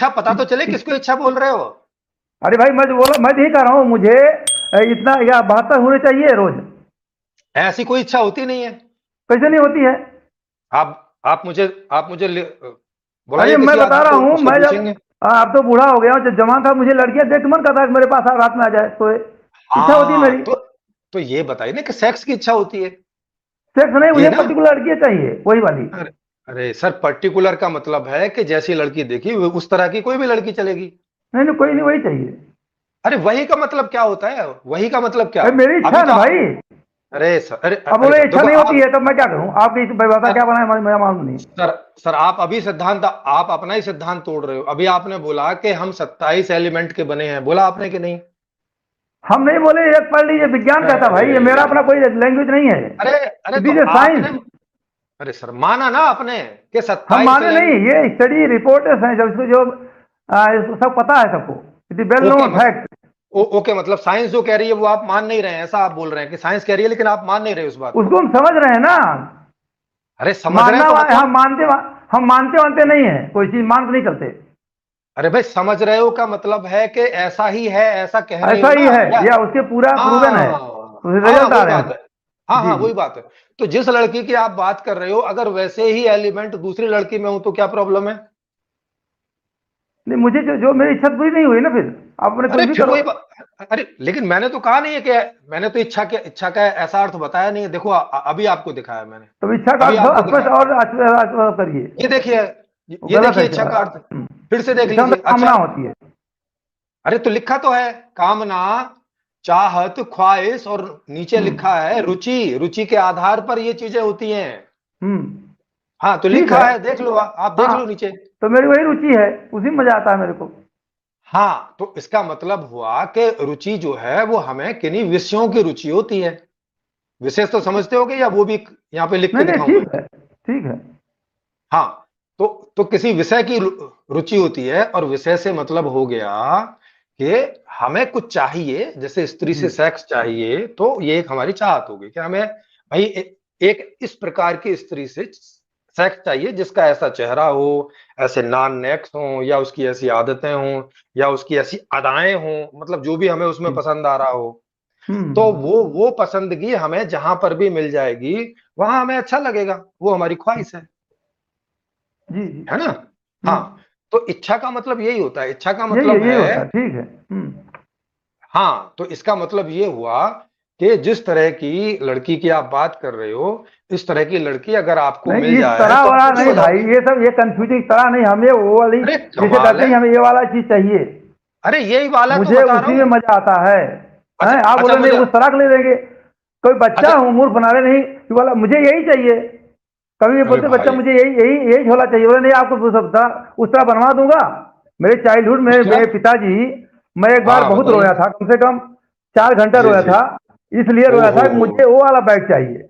इच्छा पता तो चले किसको इच्छा बोल रहे हो। अरे भाई मैं जो बोला, मैं तो यही कह रहा हूँ, मुझे इतना या 72 होने चाहिए रोज। ऐसी कोई इच्छा होती नहीं है। कैसे नहीं होती है? आप मुझे अरे बुलाइए मैं किसी बता आदमी रहा को, हूँ, उससे मैं जब पूछेंगे। अब तो बूढ़ा हो गया हूँ, जब जवान था मुझे लड़कियां देख के मन करता है कि मेरे पास रात में आ जाए, तो इच्छा होती है हाँ मेरी। तो ये बताइए ना कि सेक्स की इच्छा होती है। सेक्स नहीं, ये मुझे ना। पर्टिकुलर लड़कियां चाहिए, वही वाली। अरे अरे सर, पर्टिकुलर का मतलब है कि जैसी लड़की देखी उस तरह की कोई भी लड़की चलेगी। नहीं नहीं, कोई नहीं, वही चाहिए। अरे वही का मतलब क्या होता है, वही का मतलब क्या। भाई मेरी इच्छा अभी है तो ना भाई। अरे सर, अरे अब अरे बोले सर इच्छा देखो नहीं होती आप। है, तब मैं क्या करूँ? आपकी व्यवस्था सर क्या बनाए, मैं मालूम नहीं। सर सर आप अभी सिद्धांत, आप अपना ही सिद्धांत तोड़ रहे हो। अभी आपने बोला कि हम 27 एलिमेंट के बने हैं, बोला आपने कि नहीं। हम नहीं बोले, एक पढ़ लीजिए, विज्ञान कहता भाई, ये मेरा अरे अपना कोई लैंग्वेज नहीं है। अरे अरे इट तो इज ए आपने, साइंस। अरे सर माना ना आपने कि हम 27 माने नहीं, एलिमेंट। ये स्टडी रिपोर्ट है, जब इसको जो इसको सब पता है सबको। It is well okay known fact. Okay, मतलब साइंस जो कह रही है वो आप मान नहीं रहे हैं, ऐसा आप बोल रहे हैं कि साइंस कह रही है लेकिन आप मान नहीं रहे उस बात को। उसको हम समझ रहे हैं ना। अरे समझ रहे हैं मानना तो हम मतलब। मानते, हम मानते मानते नहीं है, कोई चीज मान के नहीं चलते। अरे भाई, समझ रहे हो का मतलब है कि ऐसा ही है, ऐसा कह रहे ऐसा हो ही ना है, या। या उसके पूरा प्रूवन है, हाँ उसके हाँ, रिजल्ट आ वही रहे बात हैं। है। हाँ जी हाँ, जी। वही बात है। तो जिस लड़की की आप बात कर रहे हो, अगर वैसे ही एलिमेंट दूसरी लड़की में हो तो क्या प्रॉब्लम है। नहीं, मुझे जो जो मेरी इच्छा पूरी नहीं हुई ना, फिर आप अपने कुछ अरे भी फिर करो। वही बात। अरे लेकिन मैंने तो कहा नहीं है कि, मैंने तो इच्छा का ऐसा अर्थ बताया नहीं है। देखो अभी आपको दिखाया मैंने। तो इच्छा का अभी आपको अर्थ स्पष्ट दिखाया। और करिए। ये देखिए, वो ये गलत देखिए है इच्छा का अर्थ। फिर से देख इच्छा लीजिए। मतलब अच्छा। कामना होती है। अरे तो लिखा तो है कामना, चाहत, ख्वाहिश, और नीचे लिखा है रुचि। रुचि के आधार पर ये चीजें होती हैं। हम्म। हाँ तो ठीक लिखा है। है, देख लो, आप देख हाँ, लो नीचे। तो मेरी वही रुचि है, उसी में मजा आता है मेरे को। हाँ तो इसका मतलब हुआ कि रुचि जो है वो हमें किन्हीं विषयों की रुचि होती है। विशेष तो समझते होगे, या वो भी यहाँ पे लिख के नहीं नहीं, दिखाऊं मैं। ठीक है, ठीक है। हाँ तो किसी विषय की रुचि होती है, और विषय से मतलब हो गया कि हमें कुछ चाहिए, जैसे स्त्री जी से सेक्स चाहिए, तो ये एक हमारी चाहत होगी कि हमें भाई एक इस प्रकार की स्त्री से सेक्स चाहिए जिसका ऐसा चेहरा हो, ऐसे नान नेक्स हो, या उसकी ऐसी आदतें हो, या उसकी ऐसी अदाएं हो, मतलब जो भी हमें उसमें जी। पसंद आ रहा हो। तो हम्म। वो पसंदगी हमें जहां पर भी मिल जाएगी, वहां हमें अच्छा लगेगा, वो हमारी ख्वाहिश जी जी। है ना। हाँ हम्म। तो इच्छा का मतलब यही होता है, इच्छा का यही है, मतलब यही है। होता है, ठीक है। हाँ तो इसका मतलब ये हुआ कि जिस तरह की लड़की की आप बात कर रहे हो, इस तरह की लड़की अगर आपको मिल नहीं, इस जाए तरह तो आप वाला खुश नहीं हो भाई, जाओगे। ये सब ये कंफ्यूजिंग तरह नहीं, हमें वो वाली, अरे जैसे कमाल कहते है। हैं हमें ये वाला चीज चाहिए, अरे यही वाला तो मुझे बता रहा उसी में हूँ। मजा आता है। अच्छा हैं, आप अच्छा बोले नहीं मुझे। उस तरह के ले देंगे। कोई बच्चा अच्छा। हूँ, मूर्ख बना रहे नहीं कि बोला मुझे यही चाहिए। कभी भी अरे बोलते बच्चा भाई, मुझे यही यही यही झोला चाहिए, बोले नहीं आपको उस तरह बनवा दूंगा। मेरे चाइल्डहुड में उस मेरे तरह। पिताजी, मैं एक बार हाँ बहुत बताइए। रोया था, कम से कम 4 घंटा जी रोया जी। था। इसलिए ओ रोया था कि हो। मुझे वो वाला बैग चाहिए,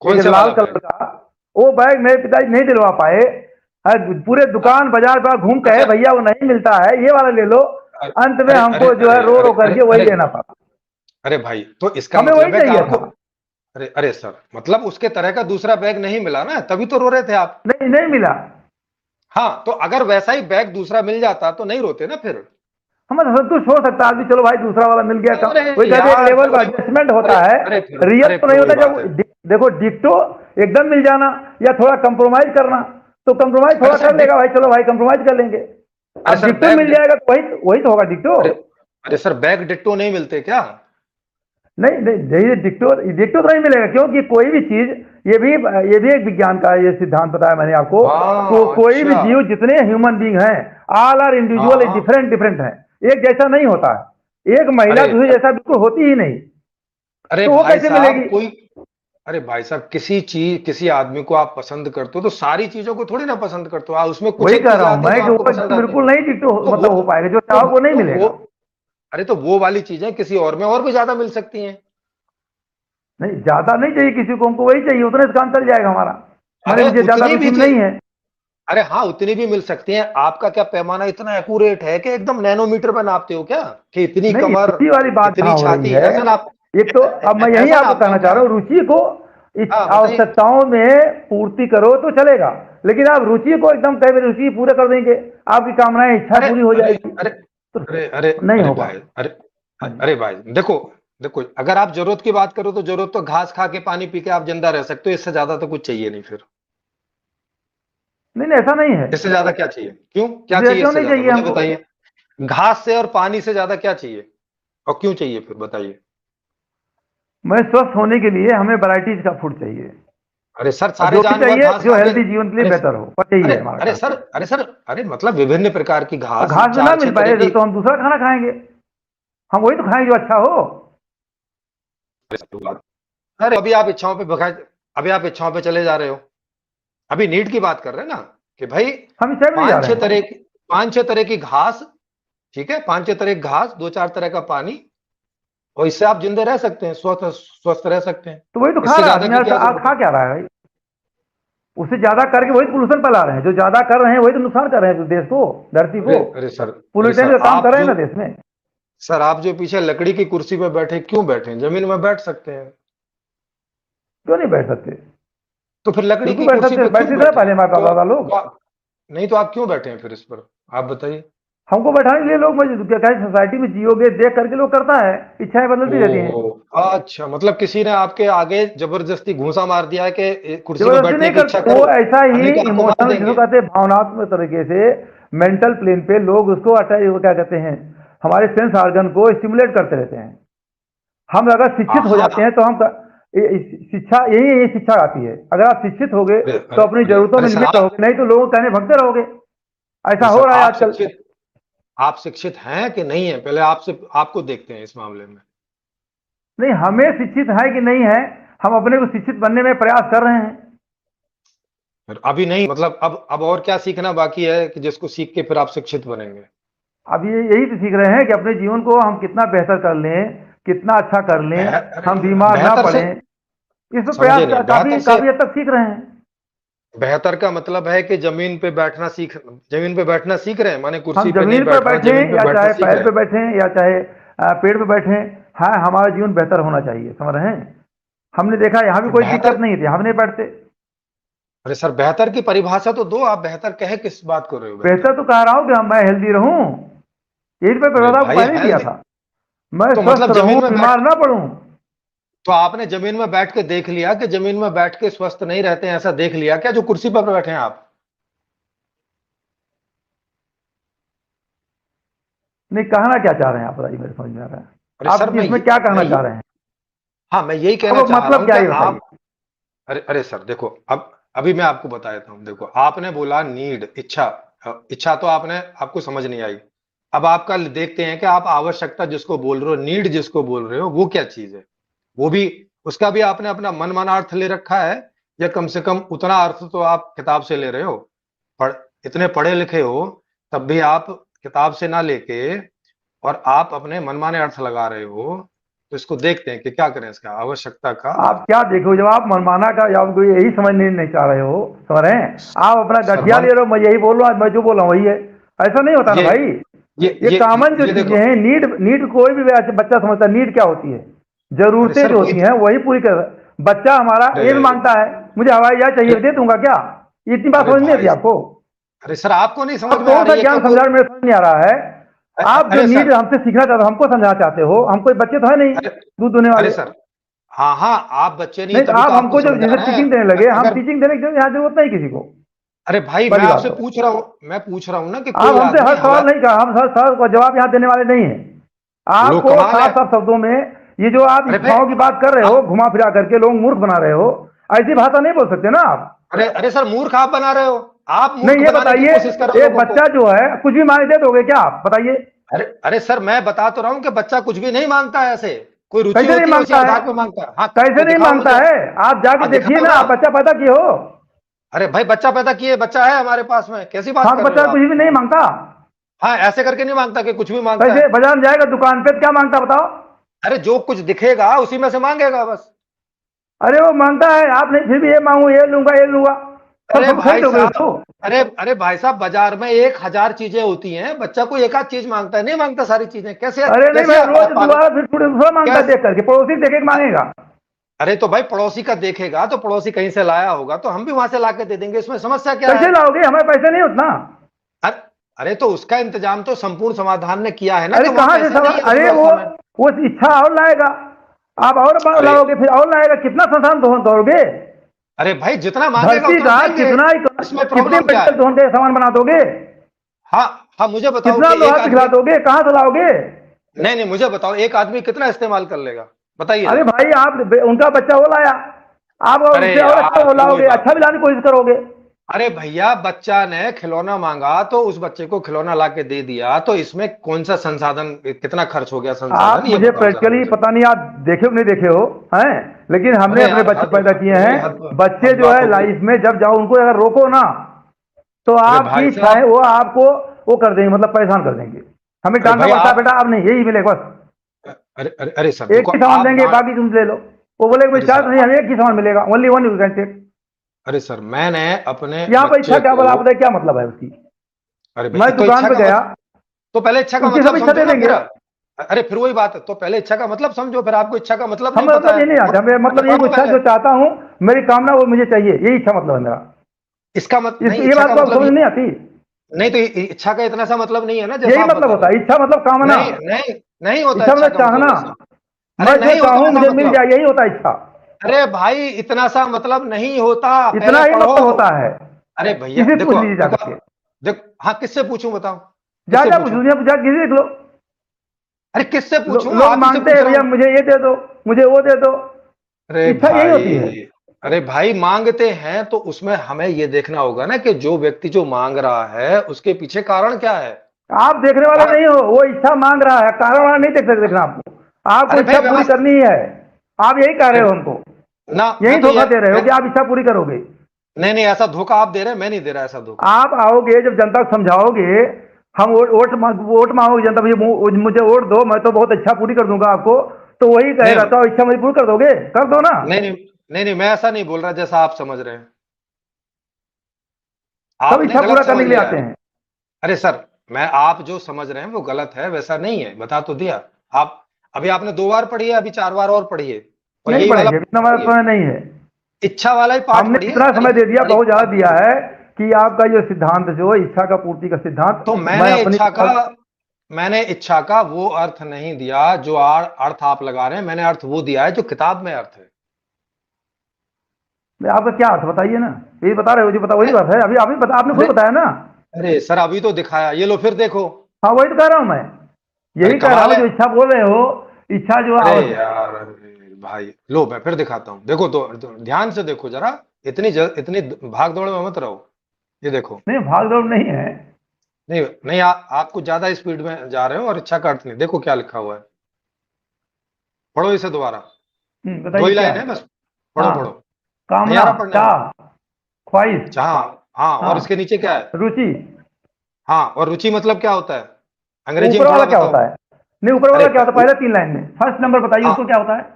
कौन एक से लाल वाला कलर बैग। का। वो बैग मेरे पिताजी नहीं दिलवा पाए। हाँ, पूरे दुकान बाजार पर घूम के अच्छा। भैया वो नहीं मिलता है, ये वाला ले लो। अरे अंत में अरे अरे हमको जो अरे है रो अरे रो अरे करके वही अरे लेना पड़ा। अरे भाई, तो इसका हमें वही मतलब है कि चाहिए आपको। था। अरे अरे सर, मतलब उसके तरह का दूसरा बैग नहीं मिला ना, तभी तो रो रहे थे आप। नहीं, नहीं मिला। हाँ तो अगर वैसा ही बैग दूसरा मिल जाता तो नहीं रोते ना फिर। हमें संतुष्ट हो सकता है आदमी, चलो भाई दूसरा वाला मिल गया, कम वही अरे कहते हैं, एक यार लेवल फिर का वही। एडजस्टमेंट अरे होता है। रियल अरे तो फिर नहीं वही होता बात है। जब देखो डिक्टो एकदम मिल जाना, या थोड़ा कंप्रोमाइज करना, तो कंप्रोमाइज अरे थोड़ा सर कर लेगा भाई, चलो भाई कंप्रोमाइज कर लेंगे। अरे अब सर डिक्टो बैग मिल जाएगा तो वही वही तो होगा डिक्टो। अरे अरे सर, बैग डिट्टो नहीं मिलते क्या। नहीं नहीं नहीं, डिक्टो डिक्टो तो नहीं मिलेगा, क्योंकि कोई भी चीज, ये भी एक विज्ञान का ये सिद्धांत बताया मैंने आपको। हाँ कोई भी अच्छा। जीव, जितने ह्यूमन बींग हैं, ऑल आर हाँ इंडिविजुअल, हाँ। डिफरेंट डिफरेंट है, एक जैसा नहीं होता है। एक महिला अरे दूसरे जैसा बिल्कुल होती ही नहीं, अरे तो वो भाई कैसे साहब मिलेगी? कोई। अरे भाई साहब, किसी आदमी को आप पसंद करते हो तो सारी चीजों को थोड़ी ना पसंद करते हो, उसमें कुछ वही एक कह चीज रहा हूं लाते हो मैं जो कि आपको वो पसंद एकदम आती है। बिल्कुल नहीं डिक्टो तो वो मतलब हो पाएगा, जो तो चाहो वो नहीं तो वो मिलेगा। अरे तो वो वाली चीजें किसी और में और भी ज्यादा मिल सकती हैं। नहीं, ज्यादा नहीं चाहिए किसी को, हमको वही चाहिए, उतने से काम चल जाएगा हमारा। मैंने अरे मुझे ज्यादा उतनी रुचि भी में थी। नहीं है। अरे हाँ, उतनी भी मिल सकती हैं। आपका क्या पैमाना इतना एक्यूरेट है कि एकदम नैनोमीटर में नापते हो क्या, कि इतनी नहीं, कमर, रुचि वाली बात इतनी कहाँ हो रही छाती, है? ऐसा नाप एक तो अब मैं यही ऐसा आपको नापते हो कहना चाह क्या। रहा हूँ, रुचि को इस हाँ बताइए। आवश्यकताओं में पूर्ति करो तो चलेगा, लेकिन आप रुचि को एकदम कई रुचि पूरे कर देंगे, आपकी कामनाएं इच्छा अरे पूरी हो अरे जाएगी, अरे तो अरे अरे नहीं अरे होगा। भाई, अरे हाँ जी। अरे भाई, देखो देखो, अगर आप जरूरत की बात करो तो जरूरत तो घास खा के पानी पी के आप जिंदा रह सकते हो, इससे ज्यादा तो कुछ चाहिए नहीं फिर। नहीं नहीं, ऐसा नहीं है। इससे ज्यादा क्या चाहिए? क्यों, क्या इससे चाहिए क्यों इससे नहीं ज्यादा, चाहिए मुझे हमको? बताइए। घास से और पानी से ज्यादा क्या चाहिए, और क्यों चाहिए फिर बताइए। मैं स्वस्थ होने के लिए हमें वैरायटीज का फूड चाहिए, अरे सर, और सारे जो भी जानवर चाहिए घास जो खा के। हेल्दी जीवन के लिए अरे बेहतर हो, बस यही अरे है हमारा अरे काम। सर, अरे सर, अरे मतलब विभिन्न प्रकार की और घास, घास में ना चार मिल छह तरह पाए की। तो हम दूसरा खाना खाएंगे, हम वही तो खाएंगे जो अच्छा हो। अरे अभी आप इच्छाओं पे बगाए, अभी आप इच्छाओं पे चले जा रहे हो। अभी नीड की बात कर रहे हैं ना, कि भाई हम इस साइड नहीं जा पांच रहे छह हैं। तरह की पांच छह तरह की घास, ठीक है, पांच छह तरह की घास, दो चार तरह का पानी, और इससे आप जिंदे रह सकते हैं, स्वस्थ स्वस्थ रह सकते हैं। तो वही तो खा इससे रहा है ज्यादा आदमी, की क्या आज जरूरत खा है? क्या रहा है भाई? उससे ज्यादा करके वही पोल्यूशन फैला रहे हैं, जो ज्यादा कर रहे हैं वही तो नुकसान कर रहे हैं देश को, धरती अरे को। अरे सर, अरे पोल्यूटेंट सर का काम कर आप रहे हैं जो ना देश में। सर आप जो पीछे लकड़ी की कुर्सी पे बैठे, क्यों बैठे? जमीन में बैठ सकते हैं। क्यों नहीं बैठ सकते? तो फिर लकड़ी बिल्कुल की बैठ कुर्सी सकते, पे क्यों बैठते थे बैठे पहले हैं? हमारे बाबा दादा लोग। नहीं तो आप क्यों बैठे हैं फिर इस पर, आप बताइए। हमको बैठाने के लिए लोग क्या कहें, सोसाइटी में जियोगे देख करके लोग करता है, इच्छाएं बदलती रहती हैं। ओहो, अच्छा, मतलब किसी ने आपके आगे जबरदस्ती घूंसा मार दिया है कि कुर्सी पे जबरदस्ती बैठने नहीं की इच्छा करते वो, करो, ऐसा ही नहीं तो आपको मार इमोशनल जिसको देंगे। कहते हैं, भावनात्मक तरीके से मेंटल प्लेन पे लोग उसको वो क्या कहते हैं, हमारे सेंस ऑर्गन को स्टिमुलेट करते रहते हैं। हम अगर शिक्षित हो जाते हाँ। हैं तो हम शिक्षा यही शिक्षा आती है। अगर आप शिक्षित होगे अरे तो अरे अपनी अरे जरूरतों अरे में सर नियत आप, रहोगे, नहीं तो लोगों के कहने भगते रहोगे। ऐसा अरे हो सर रहा है आजकल। आप शिक्षित हैं कि नहीं है, पहले आपसे आपको देखते हैं इस मामले में। नहीं, हमें शिक्षित है कि नहीं है, हम अपने को शिक्षित बनने में प्रयास कर रहे हैं। फिर अभी नहीं, मतलब अब और क्या सीखना बाकी है कि जिसको सीख के फिर आप शिक्षित बनेंगे? अब ये यही तो सीख रहे हैं कि अपने जीवन को हम कितना बेहतर कर लें, कितना अच्छा कर लें, हम अरे बीमार ना बेहतर से, पड़ें, इस पर समझे प्रयास नहीं, काफी बेहतर से, काफी हद तक सीख रहे हैं। बेहतर का मतलब है कि जमीन पे बैठना सीख रहे हैं, माने हम कुर्सी पे नहीं जमीन पर बैठ रहे, जमीन बैठें पे या बैठना चाहे सीख पैर रहे पे हैं। बैठें या चाहे पेड़ पे बैठें, हाँ हमारा जीवन बेहतर होना चाहिए, समझ रहे हैं। हमने देखा यहाँ भी कोई बेहतर, दिक्कत नहीं थी, हम नहीं बैठते। अरे सर बेहतर की परिभाषा तो दो, आप बेहतर कहे किस बात कर रहे हो बेहतर? बेहतर तो कह रहा हूँ कि मैं हेल्दी रहूं, यही तो मैं अरे आपको भाई पहले ही दिया हेल्थ, था। मैं तो स्वस्थ मतलब रहूं, जमीन में बैठ, बीमार ना पड़ूं। तो आपने जमीन में बैठ के देख लिया कि जमीन में बैठ के स्वस्थ नहीं रहते हैं, ऐसा देख लिया क्या, जो कुर्सी पर बैठे हैं आप? नहीं, कहना क्या चाह रहे हैं आप, बताइए, मेरे समझ में आ रहा है अरे आप सर इसमें क्या कहना चाह रहे हैं। हाँ, मैं यही कहना अब चाह रहा मतलब हूं क्या कि है आप, बताइए। अरे अरे सर देखो, अब अभी मैं आपको बता देता हूँ। देखो, आपने बोला नीड, इच्छा, इच्छा तो आपने, आपको समझ नहीं आई। अब आपका देखते हैं कि आप आवश्यकता जिसको बोल रहे हो, नीड जिसको बोल रहे हो, वो क्या चीज है? वो भी, उसका भी आपने अपना मनमाना अर्थ ले रखा है, या कम से कम उतना अर्थ तो आप किताब से ले रहे हो? पढ़ इतने पढ़े लिखे हो, तब भी आप किताब से ना लेके और आप अपने मनमाने अर्थ लगा रहे हो। तो इसको देखते हैं कि क्या करें इसका, आवश्यकता का। आप क्या देखो, जब आप मनमाना का या आपको यही समझने नहीं चाह रहे हो, समझ रहे हैं, आप अपना गठिया सरमन, ले रहे हो, मैं यही बोल रहा हूँ, मैं जो बोल रहा हूँ वही है। ऐसा नहीं होता ना ये भाई। ये कॉमन जो ये चीजें देखो, हैं, नीड नीड कोई भी बच्चा समझता है, नीड क्या होती है, अरे जरूरतें सर जो कोई, होती हैं वही पूरी कर। बच्चा हमारा ये भी अरे मांगता है, मुझे हवाई जहाज चाहिए, अरे दे दूंगा क्या? इतनी बात अरे समझ नहीं आती भाई, आपको? अरे सर आपको नहीं समझ आप में आ कौन सा रही है क्या ज्ञान कोई? समझा, मेरे समझ नहीं आ रहा है। आप जो अरे नीड सर, हमसे सीखना चाहते हो, हमको समझाना चाहते हो, हम कोई बच्चे तो है नहीं अरे दूध दुहने अरे वाले। सर, हाँ हाँ, आप बच्चे नहीं, नहीं तो तभी तो आप आपको हमको जब जैसे समझाना है। टीचिंग देने लगे, हम अगर, टीचिंग देने की यहाँ जरूरत नहीं किसी को। अरे भाई मैं पहली बात आपसे तो पूछ रहा हूँ, मैं पूछ रहा हूँ ना कि आप कोई हमसे आदमी हर हवा, सवाल नहीं कहा, हम हर सवाल का जवाब यहाँ देने वाले नहीं है। लोग आपको कमाल है। साफ साफ शब्दों में, ये जो आप अरे भाई इच्छाओं की बात कर रहे हो, घुमा फिरा करके लोग मूर्ख बना रहे हो, ऐसी भाषा नहीं बोल सकते ना आप। अरे अरे सर, मूर्ख आप बना रहे हो, आप मूर्ख नहीं, ये बनाने की बताइए, कोशिश कर रहे हो एक लोगों को। बच्चा जो है कुछ भी मांग दे दोगे क्या आप, बताइए? अरे अरे सर, मैं बता तो रहा हूँ कि बच्चा कुछ भी नहीं मांगता है ऐसे, कोई रुचि कैसे नहीं होती है उसी मांगता है? आधार पे मांगता है। हाँ, कैसे तो नहीं दिखाओ मांगता मुझे। है? आप जाके हाँ देखिए दिखाओ ना, ना। आप बच्चा पैदा किए हो। अरे भाई, बच्चा पैदा किए, बच्चा है हमारे पास में, कैसी बात हाँ, तो कर रहे हो बच्चा कुछ आप? भी नहीं मांगता। हाँ, ऐसे करके नहीं मांगता कि कुछ भी मांगता कैसे है। बाजार में जाएगा, दुकान पे, तो क्या मांगता बताओ? अरे जो कुछ दिखेगा उसी में से मांगेगा बस। अरे वो मांगता है, आप नहीं, फिर भी ये मांगू, ये लूंगा, ये लूंगा, सब अरे सब भाई खरीदोगे साहब, उसको। अरे अरे भाई साहब, बाजार में 1000 चीजें होती हैं, बच्चा कोई एक आध चीज मांगता है, नहीं मांगता सारी चीजें। कैसे अरे नहीं कैसे भाई, आप रोज पागल, दोबारा फिर थोड़ी दूसरा मांगता है, कैसे, देख करके पड़ोसी देख के मांगेगा। अरे तो भाई पड़ोसी का देखेगा तो पड़ोसी कहीं से लाया होगा तो हम भी वहां से ला के दे देंगे, इसमें समस्या क्या कैसे है? लाओगे, हमारे पैसे नहीं उतना। अरे अरे तो उसका इंतजाम तो संपूर्ण समाधान ने किया है ना, अरे कि वहां कहाँ से पैसा नहीं सवाल, है उस अरे व्यवस्था में। वो इच्छा और लाएगा, आप और अरे लाओगे, फिर और लाएगा, कितना संसाधन दौड़ोगे। अरे भाई जितना मांगेगा धरती उतना का देंगे। कितना इसमें कितने प्रॉब्लम क्या मेडिकल है? जोन के सामान बना दोगे, हाँ हाँ, मुझे बताओ कितना कि लोहा एक पिघला आदमी, दोगे, कहाँ से लाओगे। नहीं नहीं, मुझे बताओ एक आदमी कितना इस्तेमाल कर लेगा, बताइए अरे जरा। भाई आप उनका बच्चा वो लाया, आप अरे उससे और अच्छा यार वो फिर वही लाओगे, बात अच्छा है। भी लाने की कोशिश करोगे। अरे भैया बच्चा ने खिलौना मांगा तो उस बच्चे को खिलौना ला के दे दिया, तो इसमें कौन सा संसाधन, कितना खर्च हो गया आप संसाधन, ये मुझे बताओ जरा प्रैक्टिकली मुझे। पता नहीं, आप देखे हो नहीं देखे हो, हैं, लेकिन हमने अरे अपने यार बच्चे हद पैदा हद किए हो हैं। गई, बच्चे हद जो बात है हो गई। लाइफ में जब जाओ उनको अगर रोको ना, तो अरे आपकी भाई इच्छाएं साहब, वो आपको वो कर देंगे, मतलब परेशान कर देंगे। हमें अरे डांटना भाई पड़ता है, आप, बेटा अब नहीं यही मिलेगा बस, अरे सर एक देखो ही सामान आप देंगे, डांट, बाकी तुम ले लो। वो बोले मुझे अरे चार्ज सर नहीं, हमें एक ही सामान मिलेगा, only one you can take. अरे सर मैंने अपने यहाँ पर इच्छा बच्चे क्या, बोला को, आपने क्या मतलब है उसकी। अरे मैं भाई तो दुकान इच्छा पे का गया, मतलब, तो पहले इच्छा का उसकी सब मतलब इच्छा समझो दे ना फिर। देंगे। अरे फिर वही बात है, तो पहले इच्छा का मतलब समझो, फिर आपको इच्छा का मतलब नहीं हमें पता मतलब है। ये नहीं आता, हमें मतलब पढ़ो ये इच्छा पहले। जो चाहता हूँ, मेरी कामना वो मुझे चाहिए, यही इच्छा मतलब है मेरा। इसका मत इस नहीं, ये इच्छा बात का को आप मतलब समझ ये, नहीं आती। नहीं तो इच्छा का इतना सा मतलब नहीं है ना जैसा यही आप मतलब बता होता रहे है हो। इच्छा मतलब कामना। नहीं नहीं, नहीं होता इच्छा इच्छा मतलब का मतलब चाहना, ऐसा। अरे मैं जो नहीं होता चाहूं ऐसा मुझे मिल मतलब। जाए, यही होता है इच्छा। अरे भाई इतना सा मतलब नहीं होता, इतना पहले ही पढ़ो। मतलब होता है। अरे भैया किसी से पूछ देखो लीजिए देखो, जाकर के, हाँ किससे पूछूं बताओ, जा किससे जा पूछ पूछूं? लीजिए, जा किसी देख लो। अरे किससे पूछूं, लोग आप ही से मांगते पूछ हैं रहा भैया हूं। मुझे ये दे दो, मुझे वो दे दो, अरे इच्छा यही होती है। भाई, अरे भाई मांगते हैं तो उसमें हमें ये देखना होगा ना कि जो व्यक्ति जो मांग रहा है उसके पीछे कारण क्या है। आप देखने वाले कारण, नहीं हो, वो इच्छा मांग रहा है, कारण वाला नहीं देख सकते देखना आपको। आपको अरे भाई इच्छा पूरी व्यवस्था, करनी ही है, आप यही कह रहे अरे हो हमको, ना मैं यही तो ये धोखा दे रहे हो मैं, कि आप इच्छा पूरी करोगे। नहीं नहीं ऐसा धोखा आप दे रहे हैं, मैं नहीं दे रहा ऐसा धोखा। आप आओगे जब जनता को समझाओगे, हम वोट मांगोगे जनता, मुझे वोट दो, मैं तो बहुत अच्छा पूरी कर दूंगा आपको, तो वही नहीं कहेगा तो इच्छा मेरी पूरी कर दोगे, कर दो ना। नहीं नहीं नहीं नहीं, मैं ऐसा नहीं बोल रहा जैसा आप समझ रहे हैं, सब आपने इच्छा गलत पूरा करने समझ के लिए लिया आते है। हैं। अरे सर, मैं आप जो समझ रहे हैं वो गलत है, वैसा नहीं है, बता तो दिया। आप अभी आपने 2 बार पढ़ी है, अभी 4 बार और पढ़िए, और नहीं यही वाला पढ़ेंगे, इतना हमारा पढ़िए, समय नहीं है। इच्छा वाला ही पाठ हमने पढ़िए, इतना समय दे दिया, गणित बहुत ज्यादा वाला दिया पढ़िए। है, कि आपका जो सिद्धांत जो है, इच्छा का पूर्ति का सिद्धांत, तो मैं मैंने अपनी इच्छा का, मैंने इच्छा का वो अर्थ नहीं दिया जो अर्थ आप लगा रहे हैं, मैंने अर्थ वो दिया है जो किताब में अर्थ है। आपका क्या अर्थ बताइए ना, यही बता रहे हो जो बता, वही अरे बात है, अभी अभी बता, आपने खुद अरे बताया ना। अरे सर अभी तो दिखाया, ये लो फिर देखो। हाँ वही तो कह रहा हूँ मैं, अरे यही कह रहा कमाल हूँ है। जो इच्छा बोल रहे हो, इच्छा जो अरे आवश्यक। यार अरे भाई लो मैं फिर दिखाता हूँ, देखो तो ध्यान से देखो जरा, इतनी भाग दौड़ में मत रहो, ये देखो। नहीं भाग दौड़ नहीं है। नहीं नहीं, आप कुछ ज्यादा स्पीड में जा रहे हो, और इच्छा का अर्थ नहीं, देखो क्या लिखा हुआ है, पढ़ो इसे दोबारा। दो बताइए ही क्या लाइन है। है बस, पढ़ो हाँ, पढ़ो, नहीं आ कामना, रहा पढ़ने में? चाह, ख्वाहिश। चाह, हाँ, और हाँ, इसके नीचे क्या है? रुचि। हाँ, और रुचि मतलब क्या होता है? अंग्रेजी ऊपर में वाला थोड़ा क्या बताओ। होता है, नहीं ऊपर अरे वाला क्या होता है, पहले 3 लाइन में फर्स्ट नंबर बताइए उसको हाँ क्या होता है।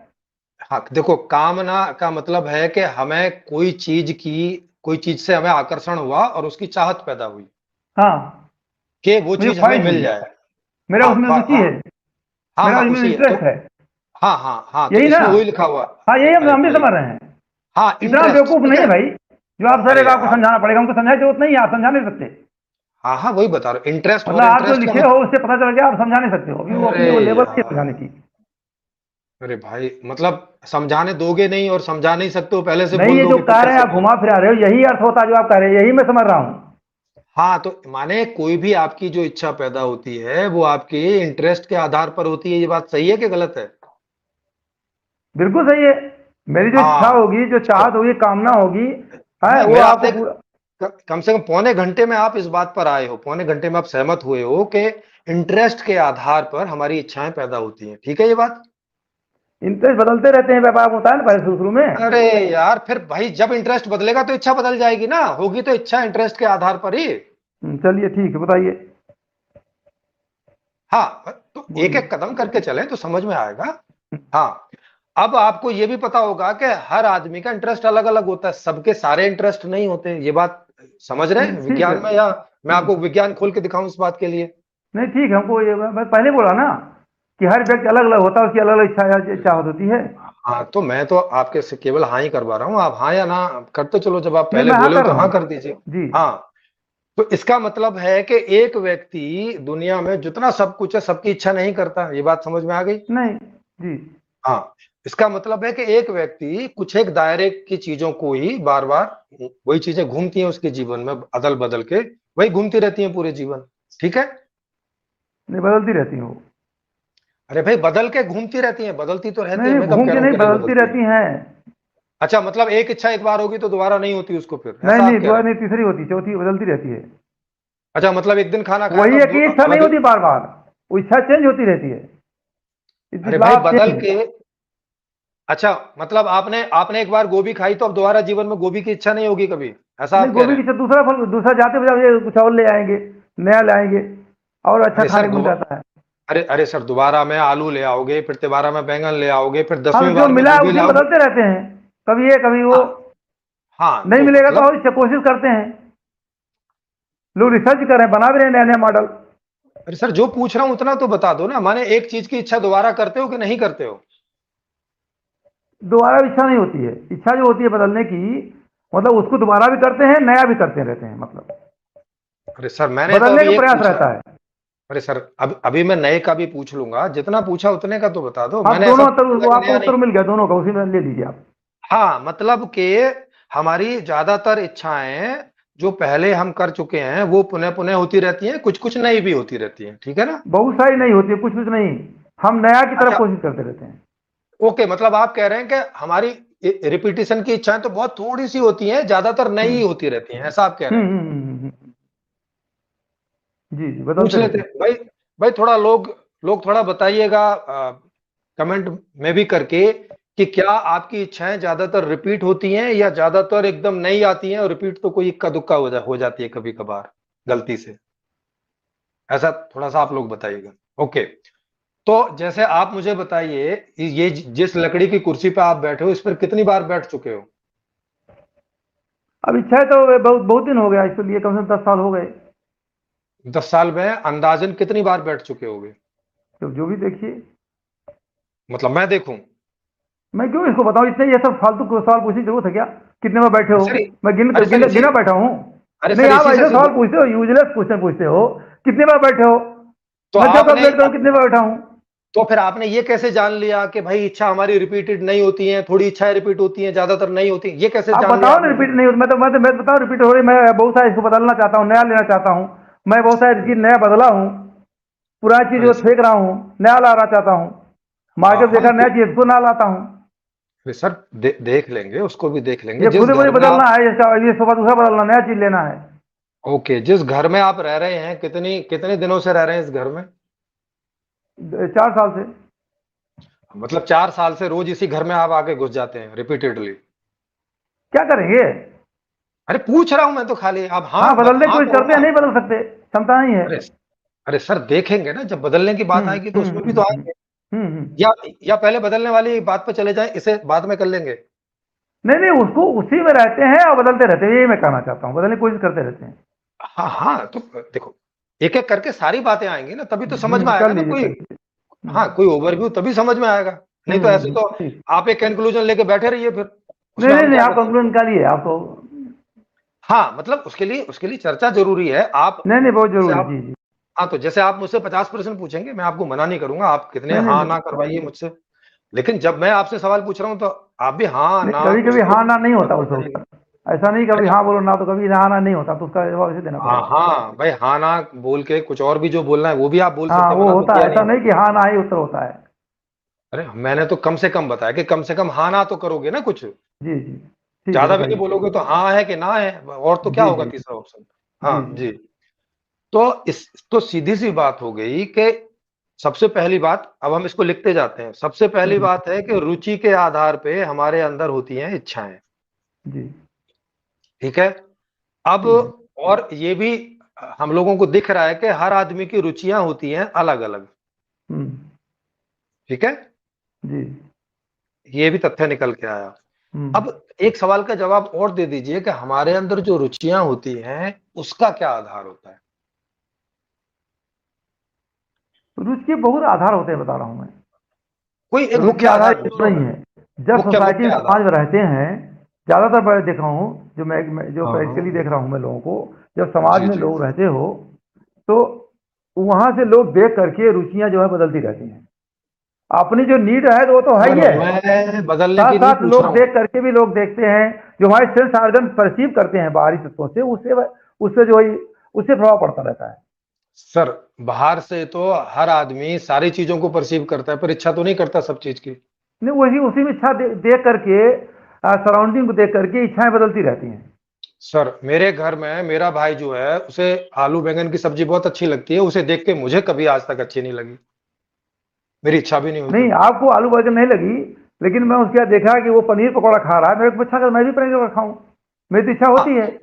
हाँ, देखो कामना का मतलब है कि हमें कोई चीज से हमें आकर्षण हुआ और उसकी चाहत पैदा हुई हाँ, कि वो मुझे चीज हमें ख्वाहिश मिल हुई, जाए। मेरा हाँ उसमें रुचि है, हाँ हाँ मेरा हाँ, उसमें उसी है तो, इंटरेस्ट है। हाँ हाँ हाँ, तो यही ना। इसमें वही लिखा हुआ। हाँ यही हम अरे हम भी भाई, समझ रहे हैं। हाँ इतना इंटरेस्ट बेवकूफ ठीक नहीं है। है भाई, जो आप सर अरे एक आपको यार, समझाना पड़ेगा, हमको समझाने की जरूरत नहीं है, आप समझा नहीं सकते। हाँ हाँ वही बता रहा हूँ, इंटरेस्ट, मतलब और आप जो इंटरेस्ट का लिखे हो मतलब, उससे पता चल गया आप समझा नहीं सकते हो, अभी वो अरे अपनी वो लेवल नहीं है यार, समझाने की। अरे भाई मतलब समझाने दोगे नहीं, और समझा नहीं सकते हो, पहले से नहीं, बोल ये जो दोगे फिर कह रहे हैं कैसे आप होगा? घुमा फिरा रहे हो, यही अर्थ होता है जो आप कह रहे हैं, यही मैं समझ रहा हूँ। हाँ तो माने कोई भी आपकी जो इच्छा पैदा होती है वो आपके इंटरेस्ट के आधार पर होती है, ये बात सही है कि गलत है? बिल्कुल सही है। मेरी जो इच्छा हाँ होगी, जो चाहत तो होगी, कामना होगी, है नहीं, वो मेरा आपको आपसे पूरा। कम से कम पौने घंटे में आप इस बात पर आए हो, पौने घंटे में आप सहमत हुए हो कि इंटरेस्ट के आधार पर हमारी इच्छाएं पैदा होती हैं, ठीक है ये बात? इंटरेस्ट बदलते रहते हैं, व्यापार होता है ना पहले शुरू में। अरे यार फिर भाई जब इंटरेस्ट बदलेगा तो इच्छा बदल जाएगी ना, होगी तो इच्छा इंटरेस्ट के आधार पर ही। चलिए ठीक है, बताइए। हाँ तो एक बोलिए। एक कदम करके चलें तो समझ में आएगा। हाँ, अब आपको ये भी पता होगा कि हर आदमी का इंटरेस्ट अलग अलग होता है, सबके सारे इंटरेस्ट नहीं होते, ये बात समझ रहे हैं ठीक है। विज्ञान में, या मैं आपको विज्ञान खोल के दिखाऊं इस बात के लिए? नहीं ठीक है, हमको ये मैं पहले बोला ना कि हर व्यक्ति अलग अलग होता है, उसकी अलग अलग इच्छा चाहत होती है। हाँ, तो मैं तो आपके से केवल हाँ ही करवा रहा हूँ, आप हाँ या ना करते चलो, जब आप नहीं, पहले मैं हाँ बोले हो कर तो रहा हाँ हूँ कर दीजिए। जी। हाँ, तो इसका मतलब है कि एक व्यक्ति दुनिया में जितना सब कुछ है सबकी इच्छा नहीं करता, ये बात समझ में आ गई। नहीं जी। हाँ, इसका मतलब है कि एक व्यक्ति कुछ एक दायरे की चीजों को ही बार बार, वही चीजें घूमती हैं उसके जीवन में अदल बदल के, वही घूमती रहती हैं पूरे जीवन। ठीक है। नहीं, बदलती रहती हैं वो। अरे भाई, बदल के घूमती रहती हैं, बदलती तो रहती नहीं है, नहीं, मैं कब घूम कह के रहा हूँ नहीं, कि नहीं बदलती बदलती है। रहती हैं। अच्छा, मतलब एक इच्छा एक बार होगी तो दोबारा नहीं होती उसको, फिर नहीं ऐसा नहीं, आप कह दोबारा रहे नहीं, हैं। तीसरी होती, चौथी बदलती रहती है। अच्छा, मतलब एक दिन खाना खाया वही तो है अब कि इच्छा अब नहीं होती बार बार, वो इच्छा चेंज होती रहती है। इट इज अरे लॉ भाई, ऑफ बदल चेंज। के। अच्छा, मतलब आपने आपने एक बार गोभी खाई तो अब दोबारा जीवन में गोभी की इच्छा नहीं होगी कभी, ऐसा नहीं, आप कह गोभी रहे की हैं। दूसरा फल, दूसरा जाते बजाते ये कुछ और ले आएंगे, नया लाएंगे, और अच्छा अरे सर खाने को मिल जाता है। अरे अरे सर, दोबारा में आलू ले आओगे, फिर दोबारा में बैंगन ले आओगे, फिर हाँ, तो 10वीं जो बार में मिला है गोभी उसी में लाओगे। बदलते रहते हैं, कभी ये कभी वो। हाँ हाँ, नहीं तो मिलेगा तो मतलब, और इससे कोशिश करते हैं, लोग रिसर्च कर रहे हैं, बना भी रहे हैं नया नया मॉडल। अरे सर, जो पूछ रहा हूं उतना तो बता दो ना, माने एक चीज की इच्छा दोबारा करते हो कि नहीं करते हो। दोबारा इच्छा नहीं होती है, इच्छा जो होती है बदलने की, मतलब उसको दोबारा भी करते हैं, नया भी करते रहते हैं, मतलब अरे सर, मैंने तो बदलने अभी का एक प्रयास पूछा। रहता है। अरे सर, अब अभी मैं नए का भी पूछ लूंगा, जितना पूछा उतने का तो बता दो, आप मैंने ऐसा दोनों तो उत्तर, बोला वो कि आपको नया नहीं। उत्तर मिल गया दोनों का, उसी में ले लीजिए आप। हाँ, मतलब कि हमारी ज्यादातर इच्छाएं जो पहले हम कर चुके हैं वो पुनः पुनः होती रहती हैं, कुछ कुछ नई भी होती रहती हैं, ठीक है ना। बहुत सारी नहीं होती है, कुछ कुछ नहीं, हम नया की तरफ अच्छा, कोशिश करते रहते हैं। ओके, मतलब आप कह रहे हैं कि हमारी रिपीटिशन की इच्छाएं तो बहुत थोड़ी सी होती हैं, ज्यादातर नई हम्म ही होती रहती हैं, ऐसा आप कह रहे हम्म हैं। हम्म हम्म, हम्म, हम्म। जी जी, पूछ बदलते लेते रहते हैं हैं। भाई। भाई, थोड़ा लोग लोग थोड़ा बताइएगा कमेंट में भी करके कि क्या आपकी इच्छाएं ज्यादातर रिपीट होती हैं या ज्यादातर एकदम नई आती हैं, और रिपीट तो कोई इक्का दुक्का हो जाती है कभी कभार गलती से। ऐसा थोड़ा सा आप लोग बताइएगा। ओके, तो जैसे आप मुझे बताइए, ये जिस लकड़ी की कुर्सी पे आप बैठे हो, इस पर कितनी बार बैठ चुके हो। अब इच्छा है तो बहुत बहुत दिन हो गया इसके लिए, कम से कम 10 साल हो गए। 10 साल में अंदाजन कितनी बार बैठ चुके होगे। तो जो भी देखिए। मतलब मैं देखूं। मैं क्यों इसको बताऊं, इतने ये सब फालतू को सवाल पूछने की जरूरत है क्या? कितने बार बैठे अरे हो? सर मैं गिन अरे सर गिन इसी गिना बैठा हूं। अरे नहीं, सर आप इसी से ऐसे सिद्ध। सवाल पूछते हो, यूजलेस क्वेश्चन पूछते हो। कितने बार बैठे हो? तो मैं क्यों आपने कैलकुलेट करूं कितने बार बैठा हूं? तो फिर आपने ये कैसे जान लिया कि भाई इच्छा हमारी रिपीटेड नहीं होती है, थोड़ी इच्छाएं रिपीट होती हैं, ज्यादातर नहीं होती हैं? ये कैसे आप जान लिया बताओ ना, आपने रिपीट फिर। नहीं होती, मैं तो बताऊं रिपीट हो रही, मैं बहुत सारा इसको बदलना चाहता हूँ, नया लेना चाहता हूँ। मैं बहुत सारी चीज नया बदला हूँ, पुरानी चीज अरे को सर, फेंक रहा हूँ, नया लाना चाहता हूँ। हाँ मार्केट हाँ, देखा नया चीज, इसको ना लाता हूँ। अरे सर, देख लेंगे, उसको भी देख लेंगे। ये जिस खुद मुझे घर में बदलना आप है, ये सुबह दूसरा बदलना, नया चीज लेना है। ओके, जिस घर में आप रह रहे हैं, कितनी कितने दिनों से रह रहे हैं इस घर में। 4 साल से। मतलब 4 साल से रोज इसी घर में आप आके घुस जाते हैं रिपीटेडली। क्या करेंगे? अरे पूछ रहा हूं मैं तो खाली, आप हाँ, बदलने की हाँ कोशिश करो करते हैं, ना। नहीं बदल सकते, क्षमता नहीं है। अरे अरे सर, देखेंगे ना, जब बदलने की बात आएगी तो उसमें भी तो आएंगे। हम्म। या या पहले बदलने वाली बात पे चले जाएं, इसे बाद में कर लेंगे। नहीं नहीं, उसको उसी में रहते हैं और बदलते रहते हैं, यही मैं कहना चाहता हूँ, बदलने की कोशिश करते रहते हैं। हाँ हाँ, तो देखो, एक एक करके सारी बातें आएंगी ना, तभी तो समझ में कर आएगा ना लीजिए, कोई। कर लीजिए। हाँ, कोई ओवरव्यू तभी समझ में आएगा। नहीं तो ऐसे तो ठीक। आप एक कंक्लूजन लेके बैठे रहिए, फिर नहीं उसमें नहीं हम नहीं, क्या आप कंक्लूजन बताएंगे। निकालिए आप तो। हाँ, मतलब उसके लिए चर्चा जरूरी है। आप नहीं नहीं, बहुत जैसे जरूरी, आप जी जी। हाँ, तो जैसे आप मुझसे 50 प्रश्न पूछेंगे, मैं आपको मना नहीं करूंगा, आप कितने नहीं नहीं हाँ नहीं ना करवाइए मुझसे। लेकिन जब मैं आपसे सवाल पूछ रहा हूं तो आप भी हाँ नहीं, ना कभी कुछ कभी तो हाँ ना नहीं होता उस बताइएगा। वक्त। ऐसा नहीं कभी अरे हाँ बोलो ना, तो कभी हाँ ना नहीं होता, तो उसका जवाब इसे देना हाँ पड़ेगा। हाँ भाई, हाँ ना बोल के कुछ और भी जो बोलना है वो भी आप बोल हाँ, सकते हैं, वो मना तो होता किया है, नहीं ऐसा नहीं मैंने। कि हाँ ना ही उत्तर होता है। अरे मैंने तो कम से कम बताया कि कम से कम हाँ ना तो करोगे ना कुछ। जी जी, ठीक है, ज्यादा भी नहीं बताइए। बोलोगे तो हाँ है कि ना है, और तो क्या जी होगा जी तीसरा ऑप्शन। जी हाँ जी। जी। तो इस तो सीधी सी बात हो गई कि सबसे पहली बात, अब हम इसको लिखते जाते हैं। सबसे पहली हम्म, बात है कि रुचि के आधार पे हमारे अंदर होती हैं इच्छाएं। जी ठीक है। अब ठीक है। और ये भी हम लोगों को दिख रहा है कि हर आदमी की रुचियां होती हैं अलग अलग। हम्म। ठीक है। जी। ये भी तथ्य निकल के आया। हम्म। अब एक सवाल का जवाब और दे दीजिए कि हमारे अंदर जो रुचियां होती हैं उसका क्या आधार होता है। रुचि के बहुत आधार होते हैं, बता रहा हूँ मैं। कोई एक रुचि मुख्य आधार आधार एक पूछ तो रहा हूं नहीं मैं। है। जब मुख्य सोसाइटी मुख्य में आधार। समाज में रहते हैं, ज़्यादातर मैं देखा हूँ, जो हाँ प्रैक्टिकली हाँ। देख रहा हूँ मैं लोगों को, जब समाज जी में जी। लोग रहते हो तो वहाँ से लोग देख करके रुचियाँ जो है बदलती रहती हैं। अपनी जो नीड है तो वो तो है ही सर है, मैं बदलने साथ की नहीं साथ पूछ रहा लोग हूँ। देख करके भी लोग देखते हैं, जो हमारे सेंस ऑर्गन परसीव करते हैं बाहरी तत्वों से, उससे उससे जो है उससे प्रभाव पड़ता रहता है। सर बाहर से तो हर आदमी सारी चीजों को परसीव करता है, पर इच्छा तो नहीं करता सब चीज की। नहीं, वही उसी में इच्छा देख करके, सराउंडिंग को देख करके इच्छाएं बदलती रहती हैं। सर मेरे घर में मेरा भाई जो है उसे आलू बैंगन की सब्जी बहुत अच्छी लगती है, उसे देख के मुझे कभी आज तक अच्छी नहीं लगी, मेरी इच्छा भी नहीं हुई नहीं, कभी। आपको आलू बैगन नहीं लगी, लेकिन मैं उसके बाद देखा कि वो पनीर पकौड़ा खा रहा है, मेरे को अच्छा कर मैं भी पनीर पकौड़ा खाऊं, मेरी तो इच्छा होती हाँ है।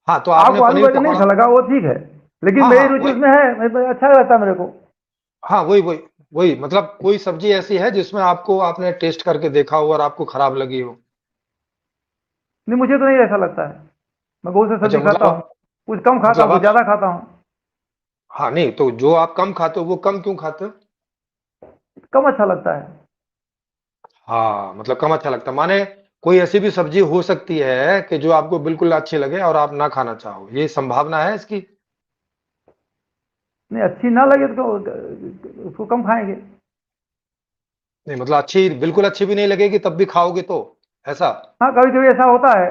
हाँ, तो आपने आपको आलू पनीर बैगन नहीं पकौड़ा। अच्छा लगा, वो ठीक है, लेकिन हाँ मेरी हाँ रुचि वही। उसमें है, अच्छा लगता है मेरे को। हाँ वही वही। वही मतलब कोई सब्जी ऐसी है जिसमें आपको आपने टेस्ट करके देखा हो और आपको खराब लगी हो। नहीं, मुझे तो नहीं ऐसा लगता है, मैं बहुत सी अच्छा सब्जी खाता हूँ, मतलब। कुछ कम खाता हूँ, मतलब कुछ आप। ज़्यादा खाता हूँ। हाँ नहीं, तो जो आप कम खाते हो वो कम क्यों खाते हो? कम अच्छा लगता है। हाँ मतलब कम अच्छा लगता माने कोई ऐसी भी सब्जी हो सकती है कि जो आपको बिल्कुल अच्छी लगे और आप ना खाना चाहो, ये संभावना है इसकी? नहीं, अच्छी ना लगे तो उसको कम खाएंगे। नहीं मतलब अच्छी बिल्कुल अच्छी भी नहीं लगेगी तब भी खाओगे तो ऐसा? हाँ, कभी कभी ऐसा होता है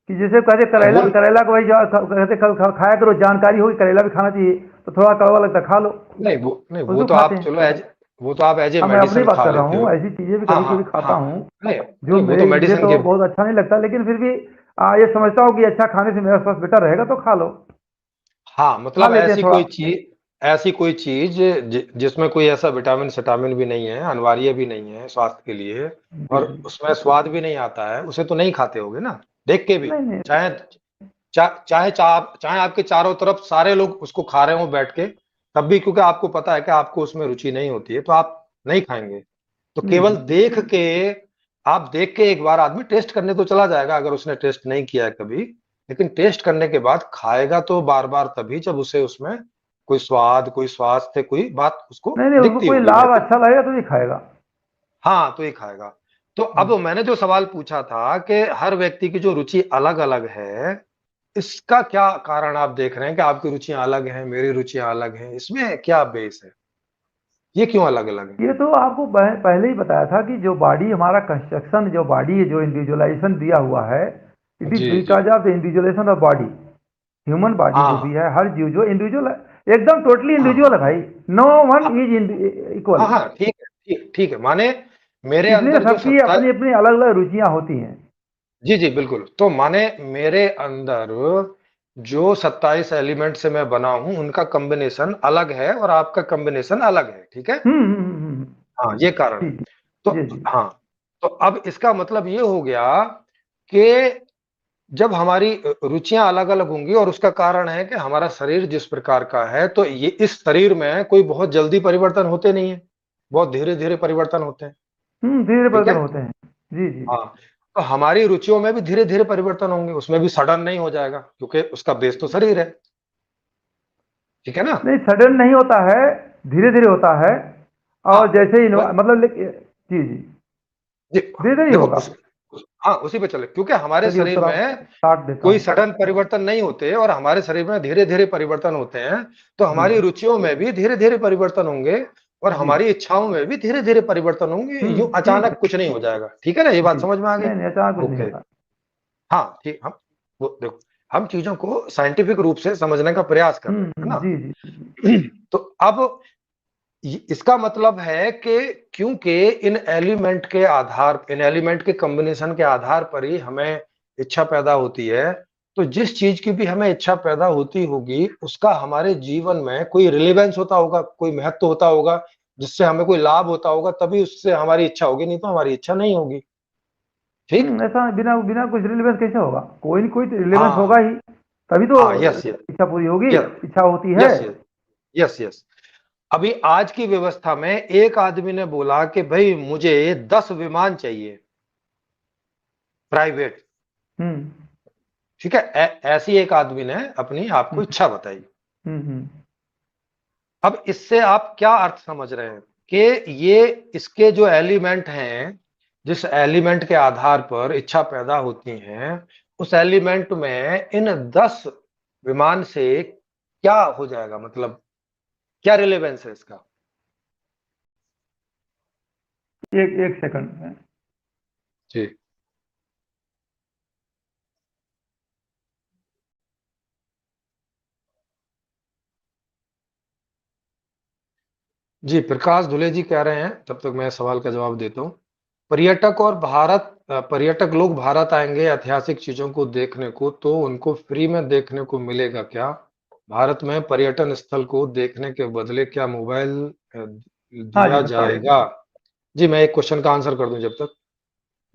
कि जैसे कहते नहीं करेला, वो। करेला को भाई कहते खाया करो, जानकारी होगी करेला भी खाना चाहिए, तो थोड़ा कड़वा लगता है, खा लो, नहीं वो उसको तो खाते आप हैं। चलो एज वो तो आप एज ए हाँ, मैं अपनी मेडिसिन बात खा कर रहा लेते हो। हूँ, ऐसी चीज़ें भी हाँ कभी हाँ कभी खाता हाँ। हूँ नहीं जो नहीं वो तो मेरे मुझे मेडिसिन तो के। बहुत अच्छा नहीं लगता, लेकिन फिर भी ये समझता हूँ कि अच्छा खाने से मेरा स्वास्थ्य बेटर रहेगा, तो खा लो, हाँ खा मतलब लेते हैं थोड़ा। ऐसी कोई चीज जिसमें कोई ऐसा विटामिन विटामिन भी नहीं है, अनिवार्य भी नहीं है स्वास्थ्य के लिए, जी और जी। उसमें स्वाद भी नहीं आता है, उसे तो नहीं खाते होगे ना देख के भी? नहीं नहीं। चाहे चाहे आपके चारों तरफ सारे लोग उसको खा रहे हो बैठ के, तब भी क्योंकि आपको पता है कि आपको उसमें रुचि नहीं होती है तो आप नहीं खाएंगे। तो जी केवल जी। देख के, आप देख के एक बार आदमी टेस्ट करने तो चला जाएगा अगर उसने टेस्ट नहीं किया है कभी, लेकिन टेस्ट करने के बाद खाएगा तो बार बार तभी जब उसे उसमें कोई स्वाद, कोई स्वास्थ्य, कोई बात उसको नहीं नहीं, उसको दिखती कोई होगी लाभ बेहतर। अच्छा लगेगा तो ये खाएगा। हाँ तो ये खाएगा। तो अब हम्म। मैंने जो सवाल पूछा था कि हर व्यक्ति की जो रुचि अलग अलग है, इसका क्या कारण आप देख रहे हैं कि आपकी रुचियां अलग हैं, मेरी रुचियां अलग हैं, इसमें क्या बेस है? ये क्यों अलग अलग है? ये तो आपको पहले ही बताया था कि जो बॉडी हमारा कंस्ट्रक्शन, जो बॉडी जो इंडिविजुअलाइजेशन दिया हुआ है, इट इज जी जी। Because of the individualisation of body. Human body जो भी हाँ है, हर जीव जो इंडिविजुअल है, एकदम टोटली इंडिविजुअल हाँ है भाई। नो वन हाँ इज इक्वल। हाँ हाँ, ठीक है, ठीक ठीक है, माने मेरे इसलिए अंदर जो सबकी सत्ता। अपनी अपनी अलग अलग रुचियां होती हैं। जी जी बिल्कुल, तो माने मेरे अंदर जो 27 एलिमेंट से मैं बना हूं उनका कॉम्बिनेशन अलग है और आपका कॉम्बिनेशन अलग है, ठीक है? हम्म। हाँ ये कारण जी है। जी। तो जी जी। हाँ, तो अब इसका मतलब ये हो गया कि जब हमारी रुचियां अलग अलग होंगी, और उसका कारण है कि हमारा शरीर जिस प्रकार का है, तो ये इस शरीर में कोई बहुत जल्दी परिवर्तन होते नहीं है, बहुत धीरे धीरे परिवर्तन होते हैं, धीरे ठीक परिवर्तन है? होते हैं। जी जी। हाँ, तो हमारी रुचियों में भी धीरे धीरे परिवर्तन होंगे, उसमें भी सडन नहीं हो जाएगा क्योंकि उसका बेस तो शरीर है, ठीक है ना? नहीं, सडन नहीं होता है, धीरे धीरे होता है। हाँ और जैसे ही वही। मतलब जी जी, जी धीरे धीरे ही देखो होगा। हाँ उसी पे चले, क्योंकि हमारे चलिए, शरीर उत्तर आप में काट देता कोई हूँ। सडन परिवर्तन नहीं होते और हमारे शरीर में धीरे धीरे परिवर्तन होते हैं, तो जी हमारी रुचियों में भी धीरे धीरे परिवर्तन होंगे और जी। हमारी इच्छाओं में भी धीरे धीरे परिवर्तन होंगे, यूं ठीक है। अचानक कुछ नहीं हो जाएगा, ठीक है ना? ये बात जी। समझ में आ गई? नहीं नहीं, अचानक कुछ नहीं ओके। होता। हाँ ठीक। हम वो देखो, हम चीजों को साइंटिफिक रूप से समझने का प्रयास कर रहे हैं, है जी जी जी। ना? तो अब इसका मतलब है कि क्योंकि इन एलिमेंट के कॉम्बिनेशन के आधार पर ही हमें इच्छा पैदा होती है, तो जिस चीज की भी हमें इच्छा पैदा होती होगी उसका हमारे जीवन में कोई रिलेवेंस होता होगा, कोई महत्व होता होगा, जिससे हमें कोई लाभ होता होगा, तभी उससे हमारी इच्छा होगी, नहीं तो हमारी इच्छा नहीं होगी, ठीक? ऐसा बिना बिना कुछ रिलेवेंस कैसे होगा, कोई नहीं कोई रिलेवेंस होगा हाँ ही, तभी तो हाँ। Yes yes. इच्छा पूरी होगी। यस इच्छा होती है। यस। Yes yes. अभी आज की व्यवस्था में एक आदमी ने बोला कि भाई मुझे 10 विमान चाहिए, प्राइवेट, हम्म ठीक है? ऐसी एक आदमी ने अपनी आपको हम्म इच्छा बताई। हम्म। अब इससे आप क्या अर्थ समझ रहे हैं कि ये इसके जो एलिमेंट हैं, जिस एलिमेंट के आधार पर इच्छा पैदा होती है, उस एलिमेंट में इन 10 विमान से क्या हो जाएगा, मतलब क्या रिलेवेंस है इसका? एक एक सेकंड में। जी जी, प्रकाश धुले जी कह रहे हैं, तब तक मैं सवाल का जवाब देता हूँ। पर्यटक लोग भारत आएंगे ऐतिहासिक चीजों को देखने को, तो उनको फ्री में देखने को मिलेगा क्या? भारत में पर्यटन स्थल को देखने के बदले क्या मोबाइल हाँ जी दिया बताइए। जाएगा? जी, मैं एक क्वेश्चन का आंसर कर दूं जब तक।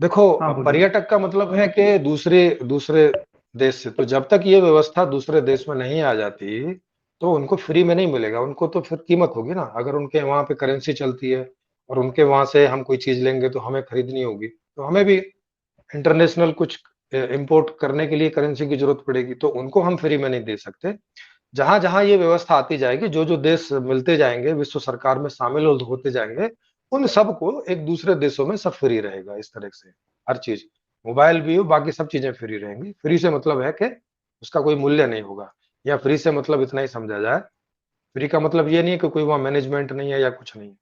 देखो, हाँ बोलिए। पर्यटक का मतलब है कि दूसरे दूसरे देश से, तो जब तक ये व्यवस्था दूसरे देश में नहीं आ जाती, तो उनको फ्री में नहीं मिलेगा, उनको तो फिर कीमत होगी ना। अगर उनके वहां पे करेंसी चलती है और उनके वहां से हम कोई चीज लेंगे तो हमें खरीदनी होगी, तो हमें भी इंटरनेशनल कुछ इंपोर्ट करने के लिए करेंसी की जरूरत पड़ेगी, तो उनको हम फ्री में नहीं दे सकते। जहां जहां ये व्यवस्था आती जाएगी, जो जो देश मिलते जाएंगे, विश्व सरकार में शामिल होते जाएंगे, उन सबको एक दूसरे देशों में सब फ्री रहेगा। इस तरह से हर चीज, मोबाइल भी हो, बाकी सब चीजें फ्री रहेंगी। फ्री से मतलब है कि उसका कोई मूल्य नहीं होगा, या फ्री से मतलब इतना ही समझा जाए। फ्री का मतलब ये नहीं है कि कोई वहां मैनेजमेंट नहीं है या कुछ नहीं है,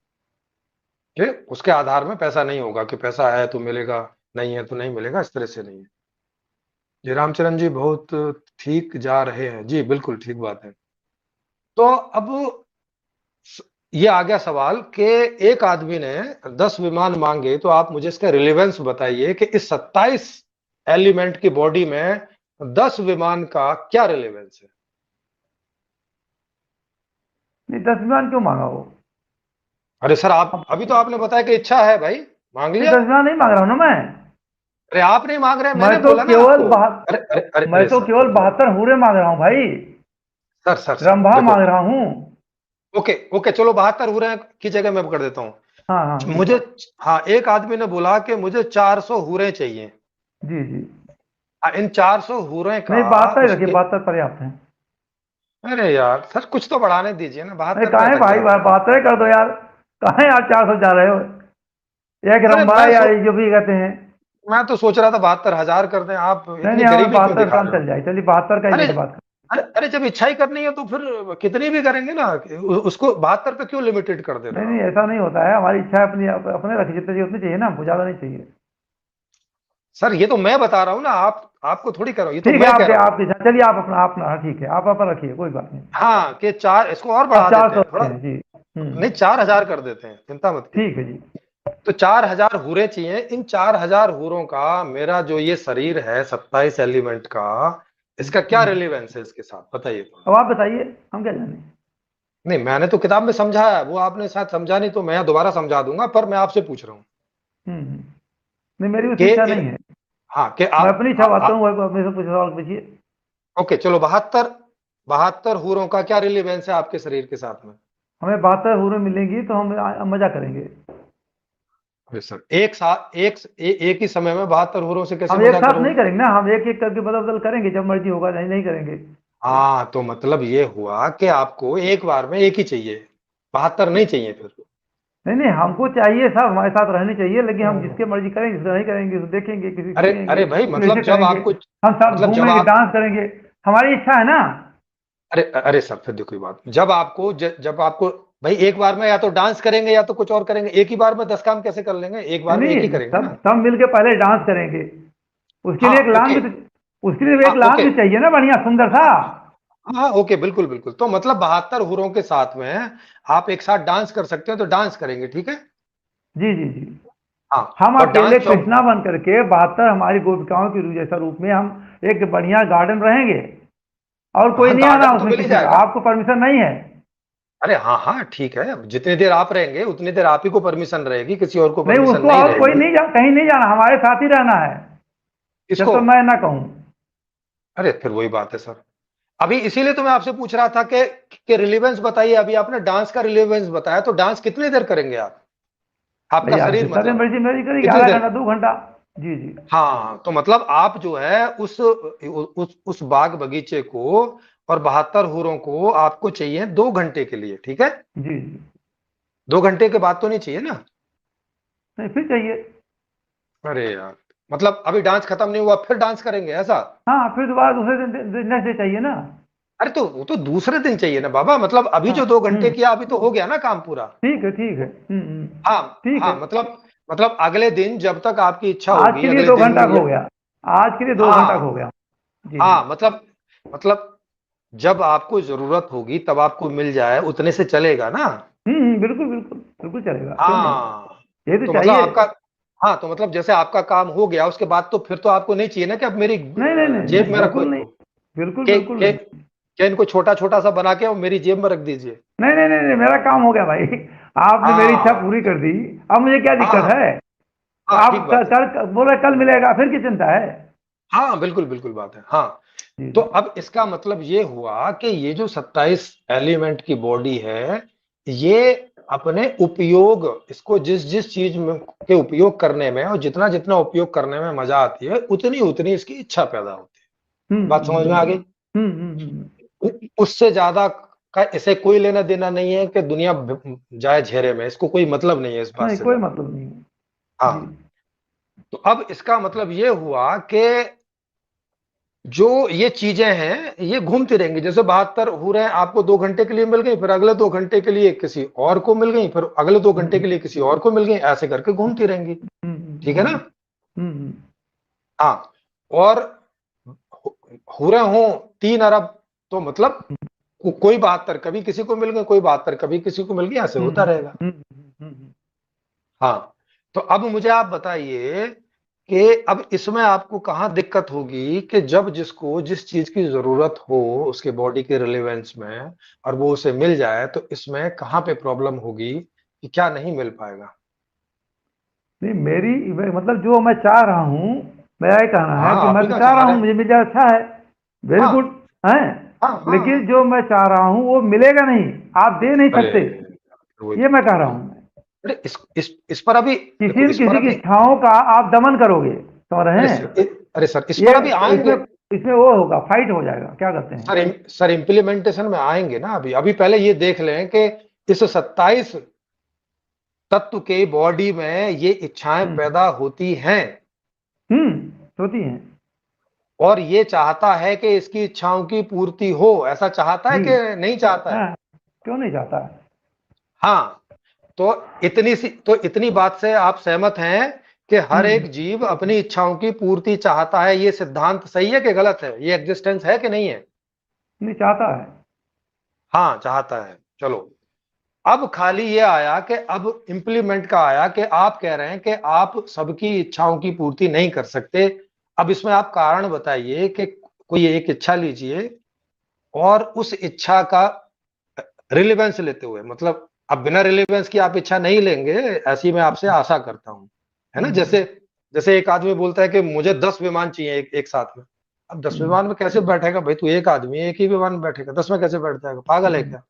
कि उसके आधार में पैसा नहीं होगा कि पैसा है तो मिलेगा, नहीं है तो नहीं मिलेगा, इस तरह से नहीं है। जी रामचरण जी बहुत ठीक जा रहे हैं, जी बिल्कुल ठीक बात है। तो अब ये आ गया सवाल कि एक आदमी ने 10 विमान मांगे, तो आप मुझे इसका रिलेवेंस बताइए कि इस 27 एलिमेंट की बॉडी में 10 विमान का क्या रिलेवेंस है? नहीं 10 विमान क्यों मांगा वो? अरे सर, आप अब अभी तो आपने बताया कि इच्छा है भाई, मांग नहीं लिया। 10 विमान नहीं मांग रहा हूँ ना मैं। अरे आप नहीं मांग रहे, मैं मैंने तो बोला ना केवल आपको। बहा अरे अरे अरे मैं अरे तो सर, केवल देखो 72 हूरे मांग रहा हूँ भाई। सर सर सर रंभा देखो। मांग रहा हूँ। ओके ओके, चलो 72 हो रहे हैं की जगह मैं कर देता हाँ हाँ हूँ जी। मुझे। हाँ, एक आदमी ने बोला कि मुझे 400 हूरें चाहिए। जी जी। इन 400 हूरें का नहीं 72 ही रखिए, उसके, 72 पर्याप्त है। अरे यार सर, कुछ तो बढ़ाने दीजिए ना, अरे 72 पे कहाँ है अटक भाई, जाते हैं आप। 72 कर दो यार। कहाँ है यार 400 जा रहे हो? एक अरे रंभा या जो भी कहते हैं। मैं तो सोच रहा था 72,000 कर दें, आप नहीं इतनी नहीं हमें गरीबी क्यों 72 दिखा काम रहे चल हो? जाए, चलिए 72 का ही अरे लेके बात अरे अरे, जब इच्छा ही करनी है तो फिर कितनी भी करेंगे ना, उसको 72 पे क्यों लिमिटेड कर दे रहे नहीं हो नहीं आप? ऐसा नहीं होता है, हमारी इच्छा अपनी अपने रखी, जितनी चाहिए उतनी चाहिए ना, हमको ज्यादा नहीं चाहिए। सर ये तो मैं बता रहा हूँ ना, आप आपको थोड़ी कह रहा हूँ, ये तो ठीक है मैं कह आपके रहा हूँ। आपकी इच्छा, चलिए आप अपना अपना, हाँ ठीक है आप अपना रखिए, कोई बात नहीं। हाँ, कि चार, इसको और आप बढ़ा देते 400 हैं थोड़ा। रखे हैं जी। नहीं, 4,000 कर देते हैं, चिंता मत कीजिए। ठीक है जी। तो 4,000 हूरे चाहिए। इन 4,000 हूरों का मेरा जो ये शरीर है 27 एलिमेंट का, इसका क्या हम्म। रिलेवेंस है इसके साथ, बताइए थोड़ा। अब आप बताइए, हम क्या जाने। नहीं, मैंने तो किताब में समझा है, वो आपने शायद समझा नहीं, तो मैं दोबारा समझा दूंगा, पर मैं आपसे पूछ रहा हूँ हम्म। नहीं मेरी उतनी कि इच्छा नहीं है। हाँ, कि मैं अपनी इच्छा बात करूँ, आप वो अपने से पूछ सवाल पूछिए। ओके, चलो 72 72 हूरों का क्या रिलेवेंस है आपके शरीर के साथ में? हमें 72 हूरें मिलेंगी तो हम मजा करेंगे। अरे सर, एक साथ एक ही समय में 72 हूरों से कैसे हम एक मजा साथ नहीं करोगे? करेंगे ना, हम एक एक करके बदल बदल करेंगे, जब मर्जी होगा, नहीं नहीं करेंगे। हाँ, तो मतलब ये हुआ कि आपको एक बार में एक ही चाहिए, 72 नहीं चाहिए फिर? नहीं नहीं हमको चाहिए, सब हमारे साथ रहने चाहिए, लेकिन हम जिसके मर्जी करेंगे, जिसको नहीं करेंगे, उसको देखेंगे, किसी को अरे छुएंगे, अरे भाई, किसी मतलब से जब करेंगे। आपको, हम सब मतलब जब घूमेंगे, आप, डांस करेंगे, हमारी इच्छा है ना। अरे अरे सर, फिर देखो ये बात, जब आपको, भाई एक बार में या तो डांस करेंगे या तो कुछ और करेंगे, एक ही बार में 10 काम कैसे कर लेंगे? एक नहीं बार में एक ही नहीं करेंगे सब ना। सब मिलके पहले डांस करेंगे। उसके लिए हाँ एक लांग ओके। भी तो, उसके लिए हाँ एक लांग ओके। भी चाहिए ना, बढ़िया सुंदर सा। हाँ हाँ ओके, बिल्कुल बिल्कुल, तो मतलब 72 हुरों के साथ में आप एक साथ डांस कर सकते हो, तो डांस करेंगे, ठीक है। जी जी जी। हाँ, हम और अकेले डांस जब, कृष्णा बन करके 72 हमारी गोपिकाओं के जैसा रूप में हम एक बढ़िया गार्डन रहेंगे, और कोई हाँ नहीं आना गार्डन तो उसमें, मिल ही किसी का जाएगा। आपको परमिशन नहीं है। अरे हाँ हाँ ठीक है, जितनी देर आप रहेंगे उतनी देर आप ही को परमिशन रहेगी, किसी और को नहीं परमिशन उसको नहीं और कोई रहेगी। नहीं कहीं नहीं जाना, हमारे साथ ही रहना है, जब इसको, तक मैं ना कहूं। अरे फिर वही बात है सर। अभी इसीलिए तो मैं आपसे पूछ रहा था कि रिलेवेंस बताइए। अभी आपने डांस का रिलेवेंस बताया, तो डांस कितनी देर करेंगे आप, आपका भैया शरीर जितना देर मतलब मर्जी मेरी करेगी, कितनी आधा देर? घंटा 2 घंटा। जी जी। हाँ, तो मतलब आप जो है उस बाग बगीचे को और 72 हूरों को आपको चाहिए 2 घंटे के लिए, ठीक है। जी। 2 घंटे के बाद तो नहीं चाहिए ना? नहीं फिर चाहिए। अरे यार, मतलब अभी डांस खत्म नहीं हुआ फिर डांस करेंगे ऐसा? हाँ, फिर दोबारा दूसरे दिन नेक्स्ट डे चाहिए ना। अरे तो वो तो दूसरे दिन चाहिए ना बाबा, मतलब अभी हाँ। जो 2 घंटे किया अभी तो हो गया ना काम पूरा। ठीक है, ठीक है। हाँ। ठीक हाँ है। मतलब अगले दिन जब तक आपकी इच्छा आज होगी के लिए अगले दो दिन घंटा में हो गया। आज के लिए 2 घंटा हो हाँ। गया। जी जी। हाँ मतलब जब आपको जरूरत होगी तब आपको मिल जाए उतने से चलेगा ना। बिल्कुल बिल्कुल बिल्कुल चलेगा, क्यों नहीं। हाँ। ये तो तो मतलब चाहिए। आपका, हाँ तो मतलब जैसे आपका काम हो गया उसके बाद तो फिर तो आपको नहीं चाहिए ना कि अब मेरी नहीं नहीं नहीं जेब नहीं, में रखो बिल्कुल नहीं। इसको। बिल्कुल के, बिल्कुल के, नहीं। के इनको छोटा छोटा सा बना के और मेरी जेब में रख दीजिए। नहीं नहीं नहीं नहीं, मेरा काम हो गया भाई। आपने मेरी इच्छा हाँ। पूरी कर दी। अब मुझे क्या दिक्कत हाँ। है। हाँ आप ठीक बात है। कल बोले कल मिलेगा, फिर की चिंता है। हाँ बिल्कुल बिल्कुल बात है। हाँ जी तो जी। अब इसका मतलब ये हुआ कि ये जो 27 एलिमेंट की बॉडी है, ये अपने उपयोग, इसको जिस जिस चीज में के उपयोग करने में और जितना जितना उपयोग करने में मजा आती है उतनी उतनी इसकी इच्छा पैदा होती हम्म है। बात हम्म समझ में आ गई? हम्म। उससे ज्यादा का इसे कोई लेना देना नहीं है कि दुनिया जाए घेरे में, इसको कोई मतलब नहीं है इस बात नहीं, से कोई ज्यादा। मतलब नहीं है। जी। हाँ। तो अब इसका मतलब ये हुआ कि जो ये चीजें हैं ये घूमती रहेंगी, जैसे 72 हो रहे हैं, आपको 2 घंटे के लिए मिल गई, फिर अगले 2 घंटे के लिए किसी और को मिल गई, फिर अगले 2 घंटे हम्म के लिए किसी और को मिल गई, ऐसे करके घूमती रहेंगी। ठीक है ना? हम्म। हाँ। और हो रहे हो 3 अरब, तो मतलब कोई 72 कभी किसी को मिल गए, कोई 72 कभी किसी को मिल गई, ऐसे होता रहेगा। हम्म। हाँ। तो अब मुझे आप बताइए कि अब इसमें आपको कहाँ दिक्कत होगी कि जब जिसको जिस चीज की जरूरत हो उसके बॉडी के रिलेवेंस में और वो उसे मिल जाए, तो इसमें कहाँ पे प्रॉब्लम होगी कि क्या नहीं मिल पाएगा? नहीं, मेरी मतलब जो मैं चाह रहा हूँ, मेरा ये कहना है हाँ कि आप मैं ही तो का चाह चाह रहा रहे हूँ हैं। मुझे मिल जाए, अच्छा है। वेरी हाँ। गुड है। हाँ। हाँ। लेकिन हाँ। जो मैं चाह रहा हूँ वो मिलेगा नहीं। आप दे नहीं अरे सकते। वही ये तो मैं कह रहा वही। हूँ। अरे इस पर अभी किसी देखो, न इस पर किसी की अभी, इच्छाओं का आप दमन करोगे, समझ रहे अरे हैं। सर अरे सर इस ये पर अभी तो आएंगे। इसमें इसमें वो होगा, फाइट हो जाएगा, क्या कहते हैं। सर इम्प्लीमेंटेशन में आएंगे ना, अभी अभी पहले ये देख लें कि इस 27 तत्व के बॉडी में ये इच्छाएं हम्म पैदा होती हैं, होती हैं। और ये चाहता है कि इसकी इच्छाओं की पूर्ति हो, ऐसा चाहता है जी। कि नहीं चाहता है? हाँ, क्यों नहीं जाता है। हाँ। तो इतनी बात से आप सहमत हैं कि हर हम्म एक जीव अपनी इच्छाओं की पूर्ति चाहता है, ये सिद्धांत सही है कि गलत है, ये एग्जिस्टेंस है कि नहीं है? नहीं चाहता है। हाँ चाहता है। चलो, अब खाली ये आया कि अब इंप्लीमेंट का आया कि आप कह रहे हैं कि आप सबकी इच्छाओं की पूर्ति नहीं कर सकते। अब इसमें आप कारण बताइए कि कोई एक इच्छा लीजिए और उस इच्छा का रिलेवेंस लेते हुए, मतलब अब बिना रिलेवेंस की आप इच्छा नहीं लेंगे, ऐसी मैं आपसे आशा करता हूं, है ना? हम्म जैसे जैसे एक आदमी बोलता है कि मुझे 10 विमान चाहिए एक साथ में। अब दस हम्म विमान में कैसे बैठेगा भाई? तू एक आदमी एक ही विमान में बैठेगा, 10 में कैसे बैठ जाएगा? पागल है हम्म क्या?